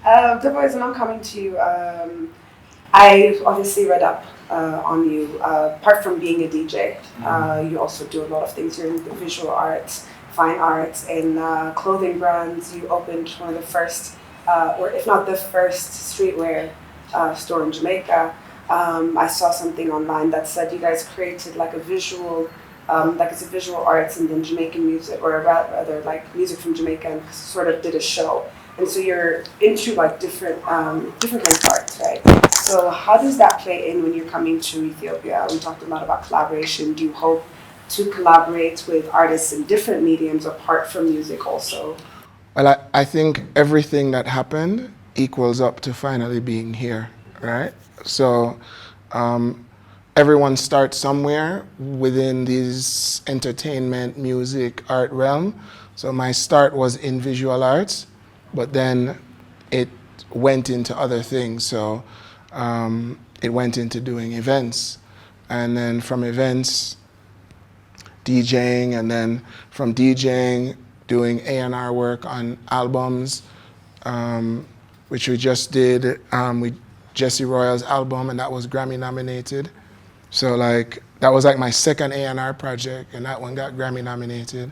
Dubwise, and I'm coming to you. I obviously read up on you. Apart from being a DJ, you also do a lot of things. You're in the visual arts, fine arts, and clothing brands. You opened one of the first, or if not the first, streetwear store in Jamaica. I saw something online that said you guys created like a visual, like it's a visual arts and then Jamaican music, or rather like music from Jamaica, and sort of did a show. And so you're into like different kinds of arts, right? So how does that play in when you're coming to Ethiopia? We talked a lot about collaboration. Do you hope to collaborate with artists in different mediums apart from music also? Well, I think everything that happened equals up to finally being here, right? So everyone starts somewhere within this entertainment, music, art realm. So my start was in visual arts, but then it went into other things. So it went into doing events, and then from events, DJing, and then from DJing, doing A&R work on albums, which we just did with Jesse Royal's album, and that was Grammy nominated. So like that was like my second A&R project, and that one got Grammy nominated.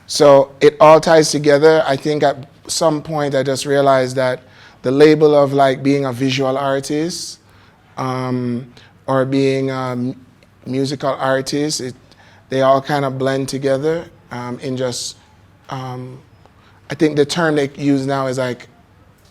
So it all ties together. I think at some point I just realized that the label of like being a visual artist or being a musical artist, they all kind of blend together in just, I think the term they use now is like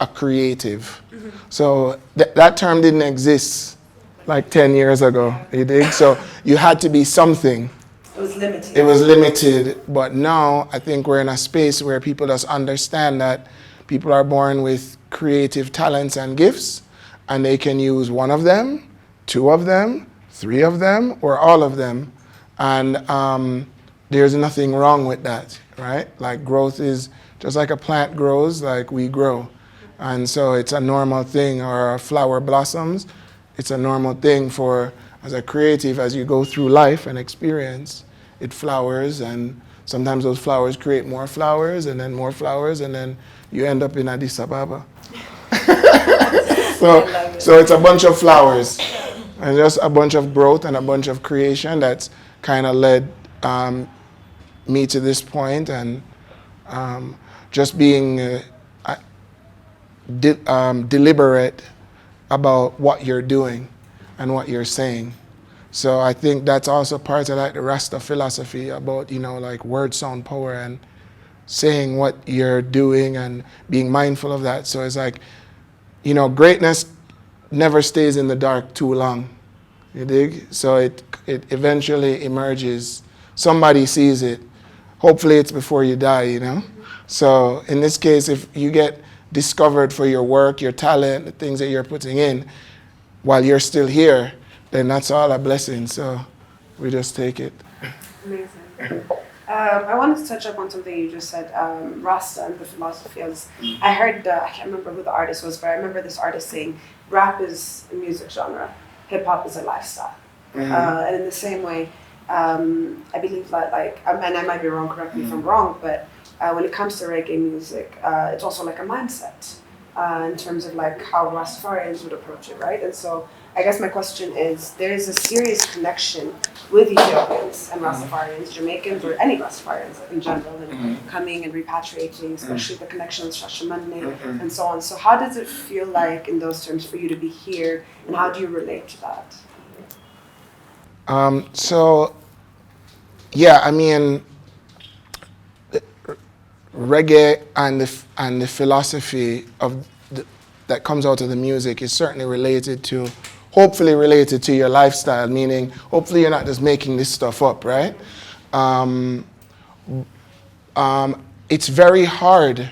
a creative. Mm-hmm. So that term didn't exist like 10 years ago, you dig? So you had to be something. It was limited. It was limited, but now I think we're in a space where people just understand that people are born with creative talents and gifts, and they can use one of them, two of them, three of them, or all of them. And there's nothing wrong with that, right? Like growth is just like a plant grows, like we grow. And so it's a normal thing, or a flower blossoms. It's a normal thing for, as a creative, as you go through life and experience, it flowers, and sometimes those flowers create more flowers, and then more flowers, and then you end up in Addis Ababa. So it's a bunch of flowers, and just a bunch of growth and a bunch of creation that's kind of led me to this point, and just being deliberate about what you're doing and what you're saying. So I think that's also part of like the Rasta philosophy about, like word, sound, power, and saying what you're doing and being mindful of that. So it's like, greatness never stays in the dark too long. You dig? So it eventually emerges. Somebody sees it. Hopefully it's before you die, So in this case, if you get discovered for your work, your talent, the things that you're putting in while you're still here, then that's all a blessing. So we just take it. Amazing. I wanted to touch up on something you just said, Rasta and the philosophy. I heard, I can't remember who the artist was, but I remember this artist saying, rap is a music genre, hip hop is a lifestyle. Mm-hmm. And in the same way, I believe that, and I might be wrong, correct me if I'm wrong, but when it comes to reggae music, it's also like a mindset in terms of like how Rastafarians would approach it, right? And so I guess my question is, there is a serious connection with Ethiopians and Rastafarians, Jamaicans, or any Rastafarians in general, and coming and repatriating, especially the connection with Shashamane and so on. So how does it feel like in those terms for you to be here, and how do you relate to that? Reggae and the philosophy of that comes out of the music is certainly hopefully related to your lifestyle, meaning hopefully you're not just making this stuff up, right? It's very hard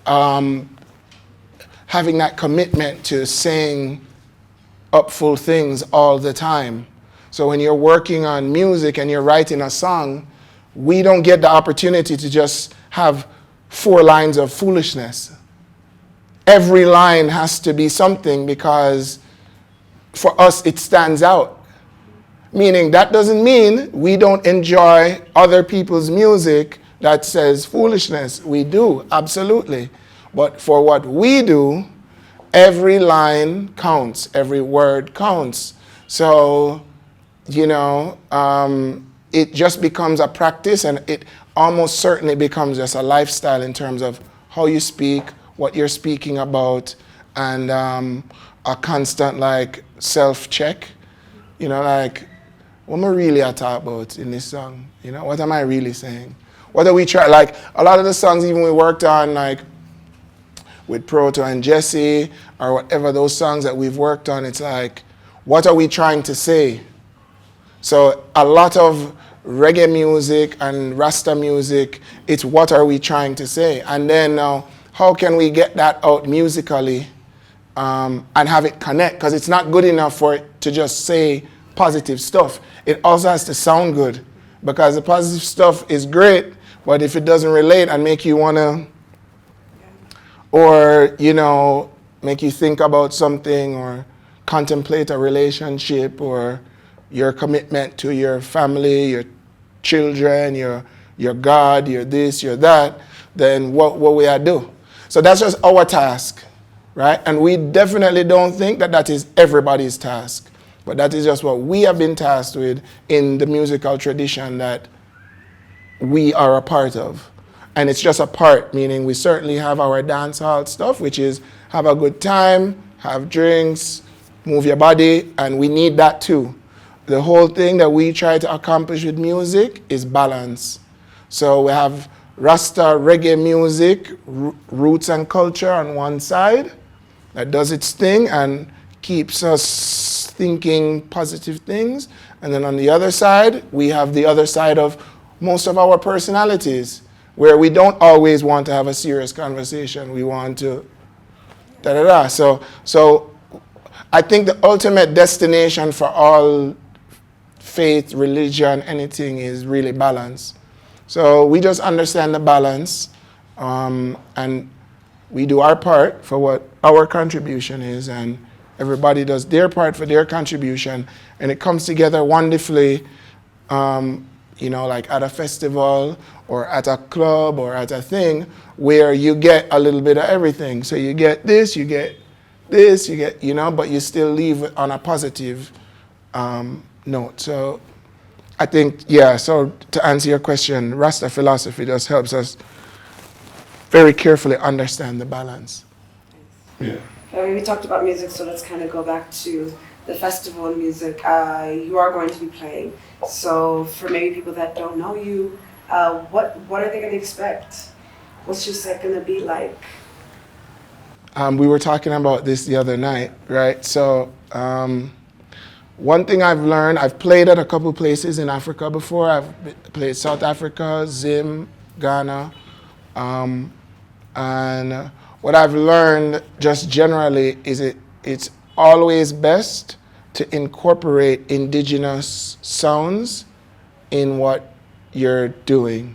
having that commitment to saying upful things all the time. So when you're working on music and you're writing a song, we don't get the opportunity to just have 4 lines of foolishness. Every line has to be something, because for us it stands out. Meaning that doesn't mean we don't enjoy other people's music that says foolishness. We do, absolutely. But for what we do, every line counts, every word counts. So, it just becomes a practice, and it almost certainly becomes just a lifestyle in terms of how you speak, what you're speaking about, and a constant self-check. What am I really talk about in this song? What am I really saying? What are we trying? A lot of the songs even we worked on, with Proto and Jesse, or whatever those songs that we've worked on, it's what are we trying to say? So a lot of reggae music and Rasta music, it's what are we trying to say? And then how can we get that out musically and have it connect? Because it's not good enough for it to just say positive stuff. It also has to sound good, because the positive stuff is great, but if it doesn't relate and make you want to, or, make you think about something or contemplate a relationship or your commitment to your family, your children, your God, your this, your that, then what we are do? So that's just our task, right? And we definitely don't think that that is everybody's task, but that is just what we have been tasked with in the musical tradition that we are a part of. And it's just a part, meaning we certainly have our dance hall stuff, which is have a good time, have drinks, move your body, and we need that too. The whole thing that we try to accomplish with music is balance. So we have Rasta reggae music, roots and culture on one side, that does its thing and keeps us thinking positive things. And then on the other side, we have the other side of most of our personalities, where we don't always want to have a serious conversation. We want to da-da-da. So I think the ultimate destination for all faith, religion, anything is really balance. So we just understand the balance, and we do our part for what our contribution is, and everybody does their part for their contribution, and it comes together wonderfully, at a festival or at a club or at a thing where you get a little bit of everything. So you get this, you get, but you still leave it on a positive note. So I think, so to answer your question, Rasta philosophy just helps us very carefully understand the balance. Yeah. We talked about music, so let's kind of go back to the festival and music. You are going to be playing. So for maybe people that don't know you, what are they going to expect? What's your set going to be like? We were talking about this the other night, right? So one thing I've learned, I've played at a couple places in Africa before. I've played South Africa, Zim, Ghana. And what I've learned just generally is it's always best to incorporate indigenous sounds in what you're doing.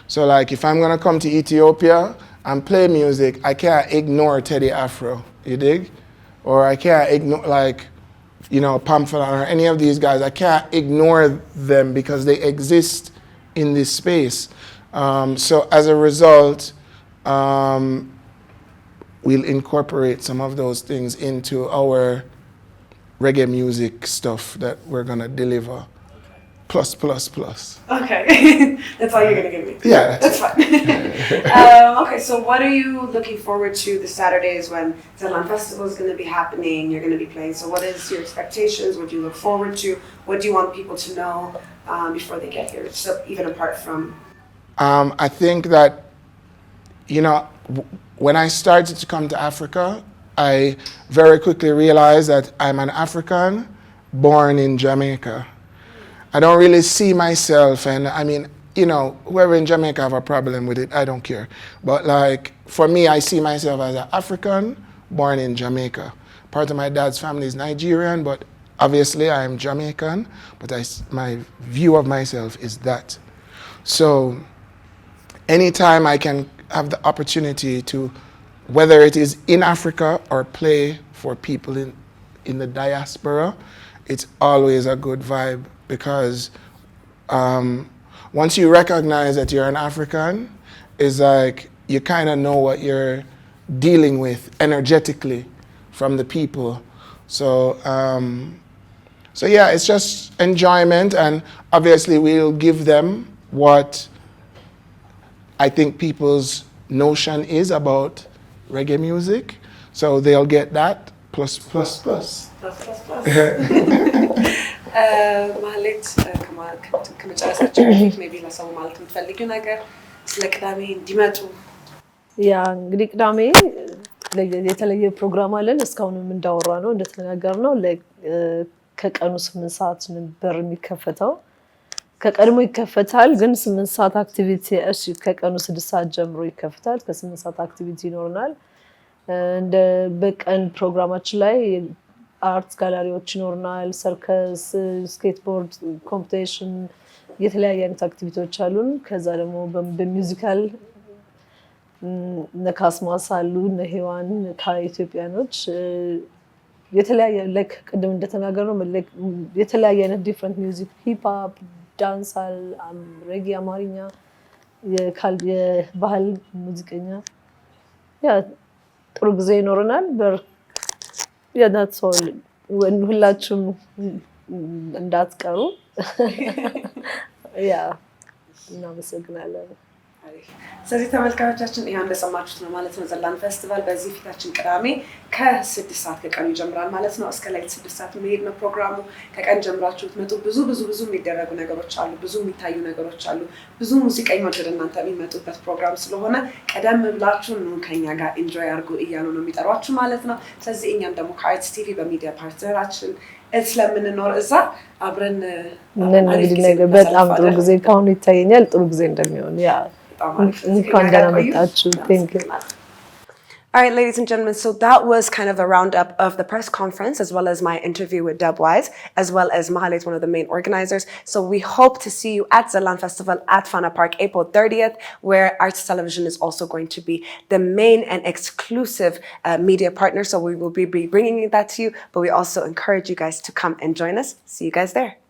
So if I'm gonna come to Ethiopia and play music, I can't ignore Teddy Afro, you dig? Or I can't ignore Pamphlet or any of these guys. I can't ignore them because they exist in this space. So as a result, we'll incorporate some of those things into our reggae music stuff that we're gonna deliver. Plus. Okay, that's all you're gonna give me. Yeah, that's fine. Okay, so what are you looking forward to the Saturdays when Zelan Festival is gonna be happening? You're gonna be playing. So what is your expectations? What do you look forward to? What do you want people to know before they get here? So even apart from. I think that when I started to come to Africa, I very quickly realized that I'm an African born in Jamaica. I don't really see myself, and I mean, whoever in Jamaica have a problem with it, I don't care. But for me, I see myself as an African born in Jamaica. Part of my dad's family is Nigerian, but obviously I'm Jamaican, but my view of myself is that. So anytime I can have the opportunity to, whether it is in Africa or play for people in the diaspora, it's always a good vibe, because once you recognize that you're an African, it's you kind of know what you're dealing with energetically from the people. So so yeah, it's just enjoyment, and obviously we'll give them what I think people's notion is about reggae music. So they'll get that plus plus plus. ማህሌት ከመጨረሳችን በፊት ሜይ ቢ ለሰው ማለት የምትፈልጊው ነገር ስለ ቅዳሜ እንዲመጡ? ያ እንግዲህ ቅዳሜ የተለየ ፕሮግራም አለን። እስካሁንም እንዳወራ ነው እንደተነጋገር ነው ከቀኑ 8 ሰዓት ነበር የሚከፈተው። ከቀድሞ ይከፈታል ግን 8 ሰዓት አክቲቪቲ እሺ ከቀኑ 6 ሰዓት ጀምሮ ይከፈታል። ከ8 ሰዓት አክቲቪቲ ይኖርናል። እንደ በቀን ፕሮግራማችን ላይ አርት ጋለሪዎች ይኖርናል፣ ሰርከስ፣ ስኬትቦርድ ኮምፒቲሽን፣ የተለያየ አይነት አክቲቪቲዎች አሉን። ከዛ ደግሞ በሚውዚካል ነካስማስ አሉ፣ ነሄዋን ከኢትዮጵያኖች የተለያየ ላይክ ቅድም እንደተናገርነው የተለያየ አይነት ዲፍረንት ሚውዚክ ሂፕ ሆፕ፣ ዳንሳል፣ ሬጌ፣ አማርኛ፣ የባህል ሙዚቀኛ ያ ጥሩ ጊዜ ይኖረናል። ያ that's all ሁላችሁም እንዳትቀሩ። ያ እናመሰግናለን። ስለዚህ ተመልካቾቻችን ይሄ እንደሰማችሁት ነው ማለት ነው። ዘላን ፌስቲቫል በዚህ ፊታችን ቅዳሜ ከ6 ሰዓት ከቀኑ ይጀምራል ማለት ነው። እስከ ሌሊት 6 ሰዓት መሄድ ነው ፕሮግራሙ። ከቀን ጀምራችሁ ትመጡ። ብዙ የሚደረጉ ነገሮች አሉ፣ ብዙ የሚታዩ ነገሮች አሉ፣ ብዙ ሙዚቀኞች ወደ እናንተ የሚመጡበት ፕሮግራም ስለሆነ ቀደም ብላችሁ ነው ከኛ ጋር ኢንጆይ አድርጉ እያሉ ነው የሚጠሯችሁ ማለት ነው። ስለዚህ እኛም ደግሞ ከአርትስ ቲቪ በሚዲያ ፓርትነራችን ስለምንኖር እዛ አብረን ነገር በጣም ጥሩ ጊዜ ካሁን ይታየኛል ጥሩ ጊዜ እንደሚሆን ያ Thank you. All right, ladies and gentlemen, so that was kind of a roundup of the press conference as well as my interview with Dubwise, as well as Mahlet, one of the main organizers. So we hope to see you at Zelan Festival at Fana Park, April 30th, where Arts Television is also going to be the main and exclusive media partner. So we will be bringing that to you, but we also encourage you guys to come and join us. See you guys there.